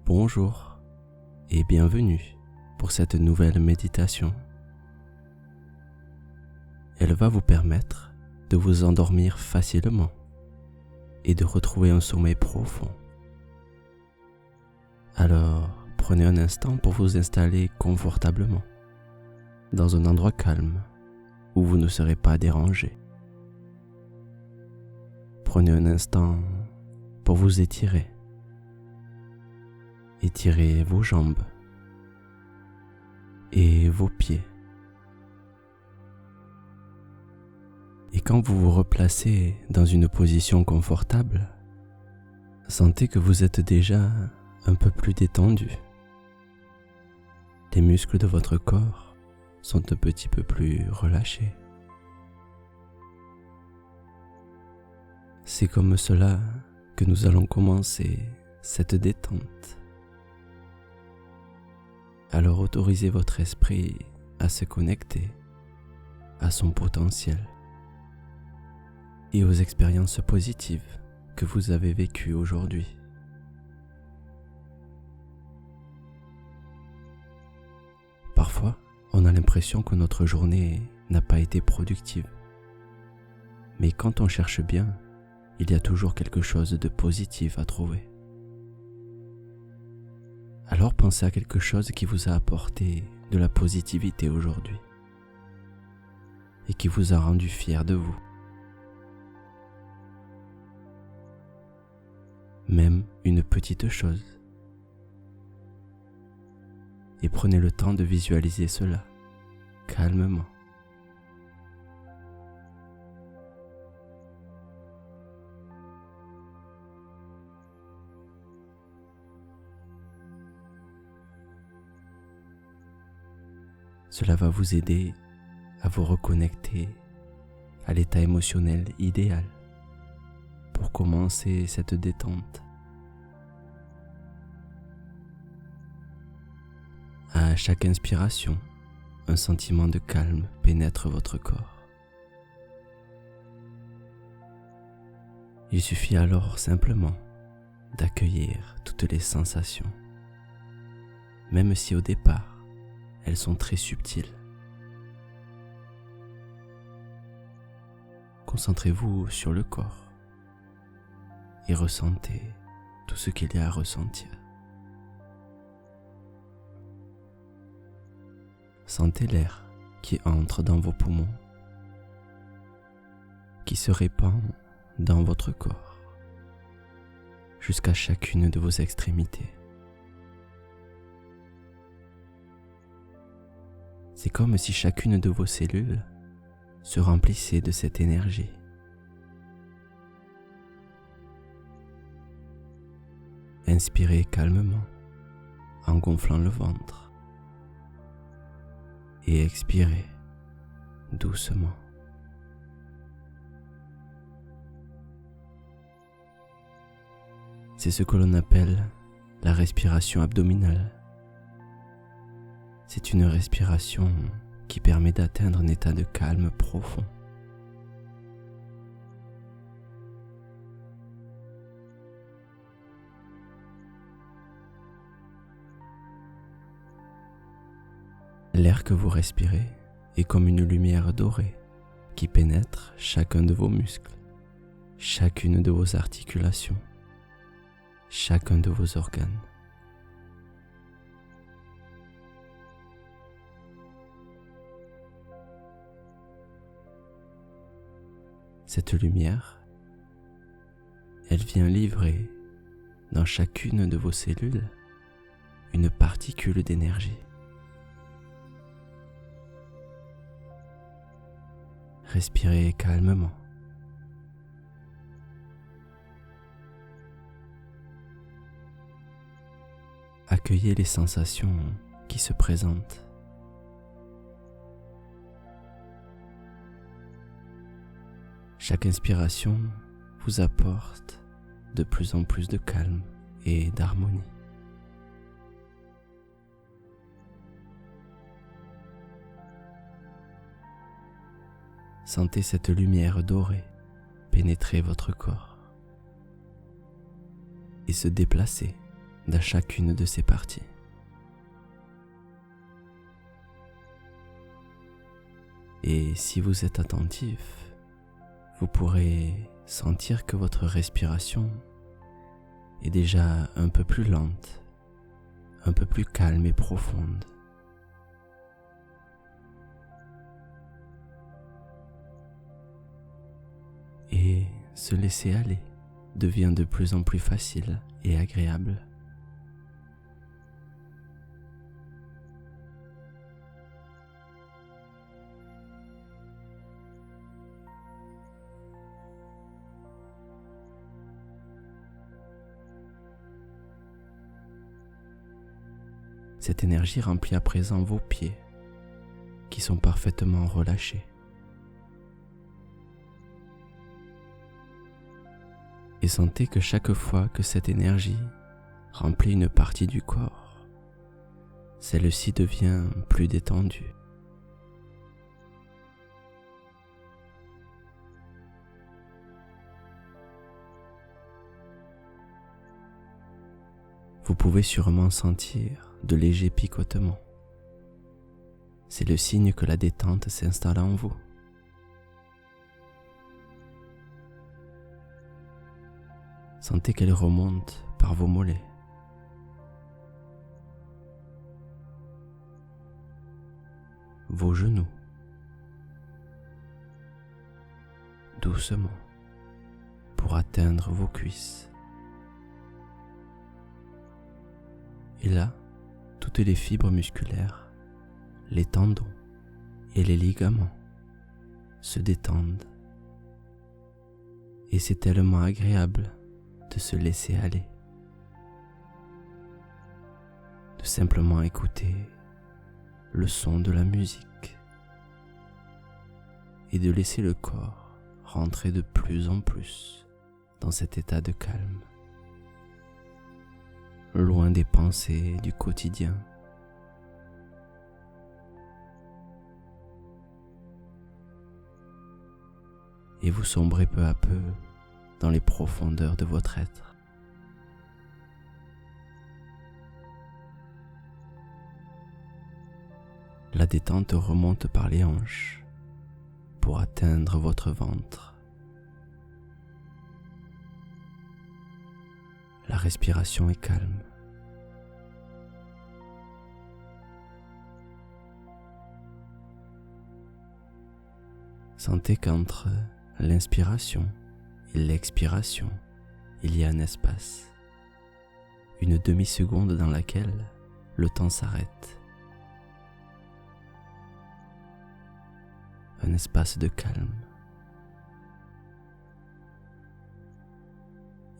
Bonjour et bienvenue pour cette nouvelle méditation. Elle va vous permettre de vous endormir facilement et de retrouver un sommeil profond. Alors, prenez un instant pour vous installer confortablement dans un endroit calme où vous ne serez pas dérangé. Prenez un instant pour vous étirer. Étirez vos jambes et vos pieds. Et quand vous vous replacez dans une position confortable, sentez que vous êtes déjà un peu plus détendu. Les muscles de votre corps sont un petit peu plus relâchés. C'est comme cela que nous allons commencer cette détente. Alors autorisez votre esprit à se connecter à son potentiel et aux expériences positives que vous avez vécues aujourd'hui. Parfois, on a l'impression que notre journée n'a pas été productive. Mais quand on cherche bien, il y a toujours quelque chose de positif à trouver. Alors pensez à quelque chose qui vous a apporté de la positivité aujourd'hui et qui vous a rendu fier de vous. Même une petite chose. Et prenez le temps de visualiser cela, calmement. Cela va vous aider à vous reconnecter à l'état émotionnel idéal pour commencer cette détente. À chaque inspiration, un sentiment de calme pénètre votre corps. Il suffit alors simplement d'accueillir toutes les sensations, même si au départ, elles sont très subtiles. Concentrez-vous sur le corps et ressentez tout ce qu'il y a à ressentir. Sentez l'air qui entre dans vos poumons, qui se répand dans votre corps, jusqu'à chacune de vos extrémités. C'est comme si chacune de vos cellules se remplissait de cette énergie. Inspirez calmement en gonflant le ventre et expirez doucement. C'est ce que l'on appelle la respiration abdominale. C'est une respiration qui permet d'atteindre un état de calme profond. L'air que vous respirez est comme une lumière dorée qui pénètre chacun de vos muscles, chacune de vos articulations, chacun de vos organes. Cette lumière, elle vient livrer dans chacune de vos cellules une particule d'énergie. Respirez calmement. Accueillez les sensations qui se présentent. Chaque inspiration vous apporte de plus en plus de calme et d'harmonie. Sentez cette lumière dorée pénétrer votre corps et se déplacer dans chacune de ces parties. Et si vous êtes attentif, vous pourrez sentir que votre respiration est déjà un peu plus lente, un peu plus calme et profonde. Et se laisser aller devient de plus en plus facile et agréable. Cette énergie remplit à présent vos pieds, qui sont parfaitement relâchés. Et sentez que chaque fois que cette énergie remplit une partie du corps, celle-ci devient plus détendue. Vous pouvez sûrement sentir de légers picotements. C'est le signe que la détente s'installe en vous. Sentez qu'elle remonte par vos mollets. Vos genoux. Doucement, pour atteindre vos cuisses. Et là, toutes les fibres musculaires, les tendons et les ligaments se détendent. Et c'est tellement agréable de se laisser aller, de simplement écouter le son de la musique et de laisser le corps rentrer de plus en plus dans cet état de calme, loin des pensées du quotidien. Et vous sombrez peu à peu dans les profondeurs de votre être. La détente remonte par les hanches pour atteindre votre ventre. La respiration est calme. Sentez qu'entre l'inspiration et l'expiration, il y a un espace, une demi-seconde dans laquelle le temps s'arrête. Un espace de calme.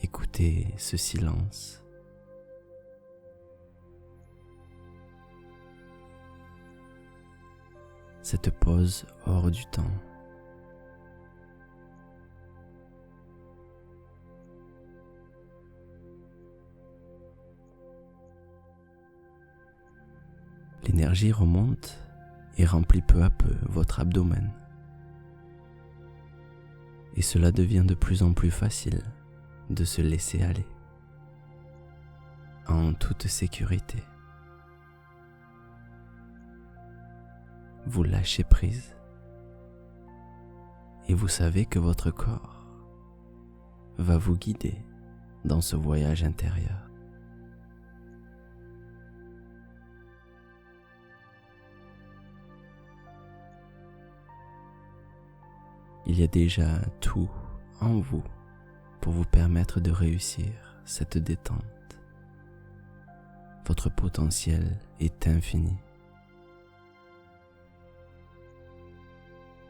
Écoutez ce silence. Cette pause hors du temps. L'énergie remonte et remplit peu à peu votre abdomen. Et cela devient de plus en plus facile de se laisser aller, en toute sécurité. Vous lâchez prise et vous savez que votre corps va vous guider dans ce voyage intérieur. Il y a déjà tout en vous pour vous permettre de réussir cette détente. Votre potentiel est infini.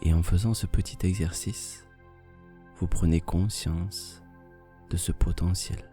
Et en faisant ce petit exercice, vous prenez conscience de ce potentiel.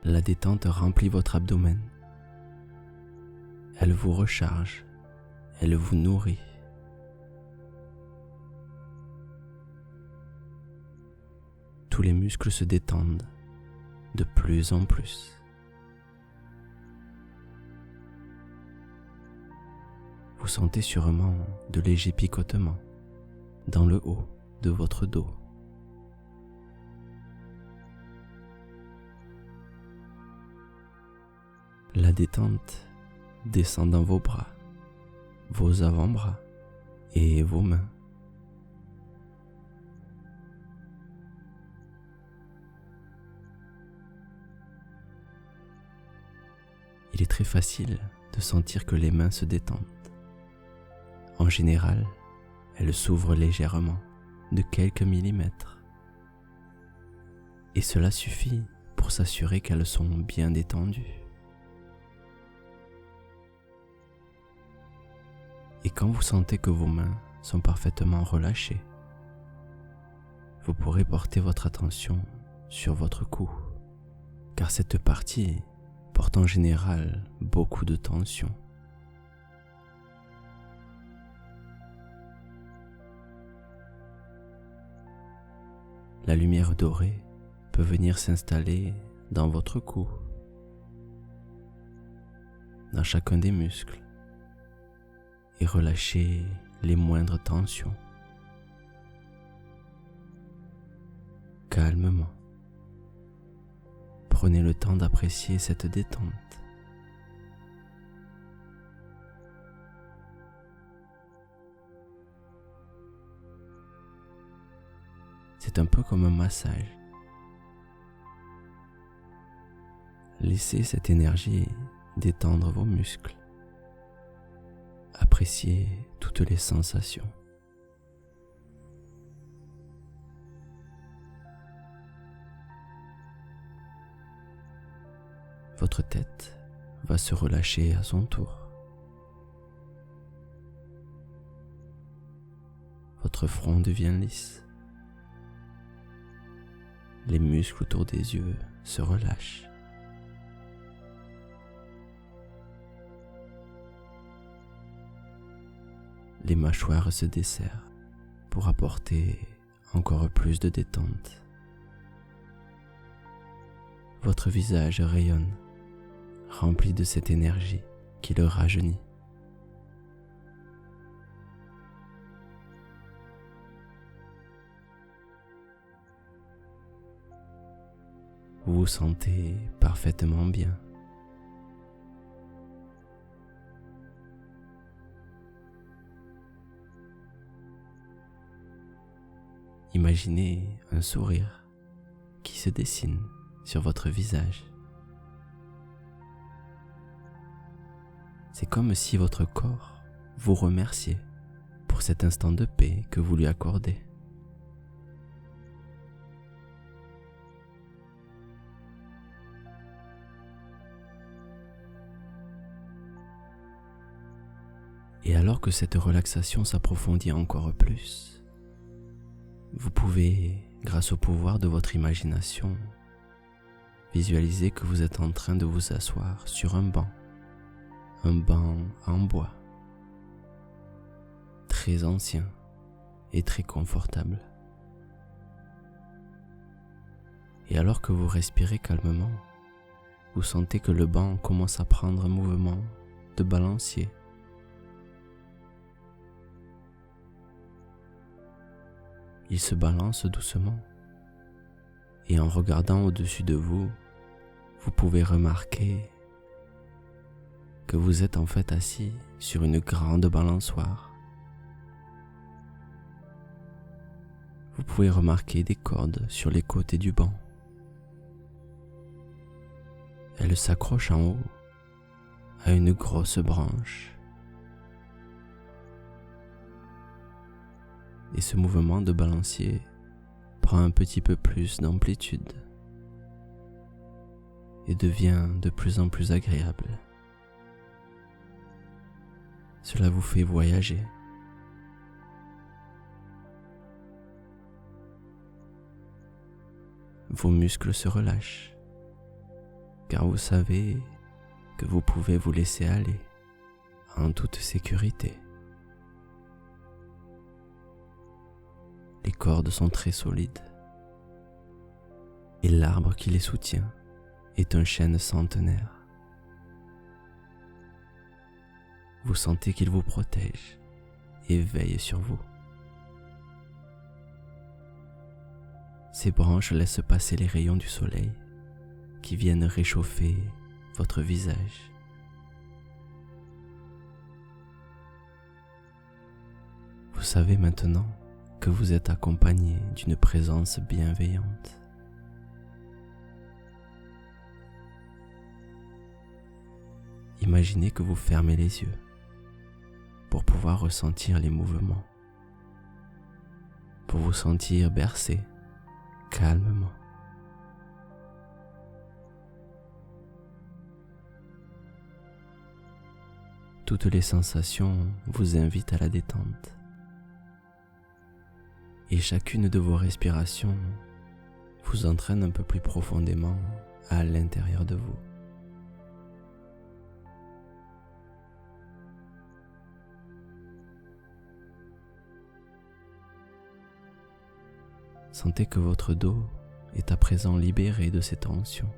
La détente remplit votre abdomen. Elle vous recharge, elle vous nourrit. Tous les muscles se détendent de plus en plus. Vous sentez sûrement de légers picotements dans le haut de votre dos. La détente descend dans vos bras, vos avant-bras et vos mains. Il est très facile de sentir que les mains se détendent. En général, elles s'ouvrent légèrement, de quelques millimètres. Et cela suffit pour s'assurer qu'elles sont bien détendues. Et quand vous sentez que vos mains sont parfaitement relâchées, vous pourrez porter votre attention sur votre cou, car cette partie porte en général beaucoup de tension. La lumière dorée peut venir s'installer dans votre cou, dans chacun des muscles, et relâcher les moindres tensions. Calmement, prenez le temps d'apprécier cette détente. C'est un peu comme un massage. Laissez cette énergie détendre vos muscles. Appréciez toutes les sensations. Votre tête va se relâcher à son tour. Votre front devient lisse. Les muscles autour des yeux se relâchent. Les mâchoires se desserrent pour apporter encore plus de détente. Votre visage rayonne, rempli de cette énergie qui le rajeunit. Vous vous sentez parfaitement bien. Imaginez un sourire qui se dessine sur votre visage. C'est comme si votre corps vous remerciait pour cet instant de paix que vous lui accordez. Et alors que cette relaxation s'approfondit encore plus, vous pouvez, grâce au pouvoir de votre imagination, visualiser que vous êtes en train de vous asseoir sur un banc en bois, très ancien et très confortable. Et alors que vous respirez calmement, vous sentez que le banc commence à prendre un mouvement de balancier. Il se balance doucement et en regardant au-dessus de vous, vous pouvez remarquer que vous êtes en fait assis sur une grande balançoire. Vous pouvez remarquer des cordes sur les côtés du banc. Elles s'accrochent en haut à une grosse branche. Et ce mouvement de balancier prend un petit peu plus d'amplitude et devient de plus en plus agréable. Cela vous fait voyager. Vos muscles se relâchent, car vous savez que vous pouvez vous laisser aller en toute sécurité. Les cordes sont très solides et l'arbre qui les soutient est un chêne centenaire. Vous sentez qu'il vous protège et veille sur vous. Ces branches laissent passer les rayons du soleil qui viennent réchauffer votre visage. Vous savez maintenant que vous êtes accompagné d'une présence bienveillante. Imaginez que vous fermez les yeux pour pouvoir ressentir les mouvements, pour vous sentir bercé calmement. Toutes les sensations vous invitent à la détente et chacune de vos respirations vous entraîne un peu plus profondément à l'intérieur de vous. Sentez que votre dos est à présent libéré de ses tensions.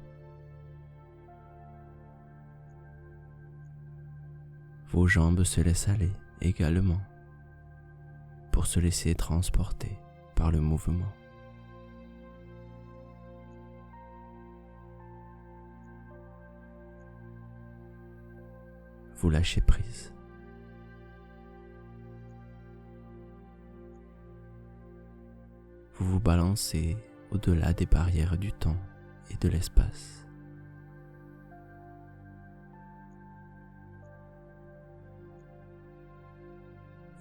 Vos jambes se laissent aller également pour se laisser transporter par le mouvement. Vous lâchez prise. Vous vous balancez au-delà des barrières du temps et de l'espace.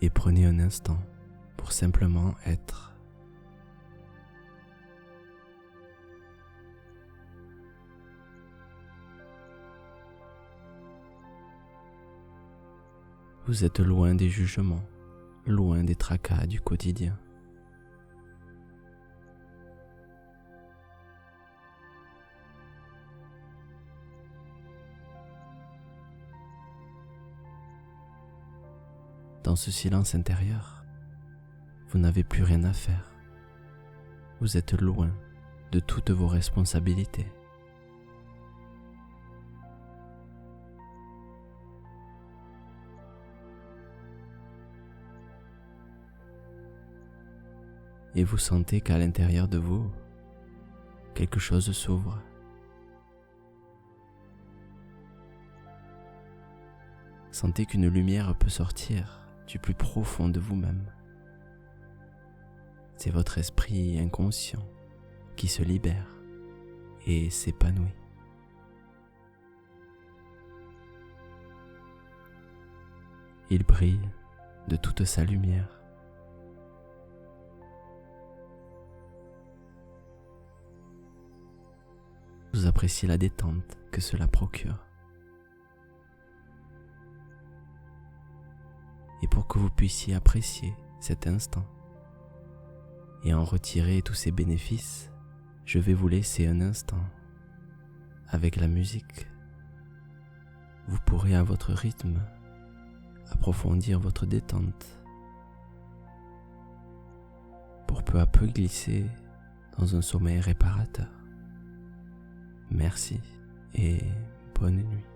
Et prenez un instant pour simplement être. Vous êtes loin des jugements, loin des tracas du quotidien. Dans ce silence intérieur, vous n'avez plus rien à faire. Vous êtes loin de toutes vos responsabilités. Et vous sentez qu'à l'intérieur de vous, quelque chose s'ouvre. Sentez qu'une lumière peut sortir du plus profond de vous-même. C'est votre esprit inconscient qui se libère et s'épanouit. Il brille de toute sa lumière. Vous appréciez la détente que cela procure. Et pour que vous puissiez apprécier cet instant et en retirer tous ses bénéfices, je vais vous laisser un instant avec la musique. Vous pourrez à votre rythme approfondir votre détente pour peu à peu glisser dans un sommeil réparateur. Merci et bonne nuit.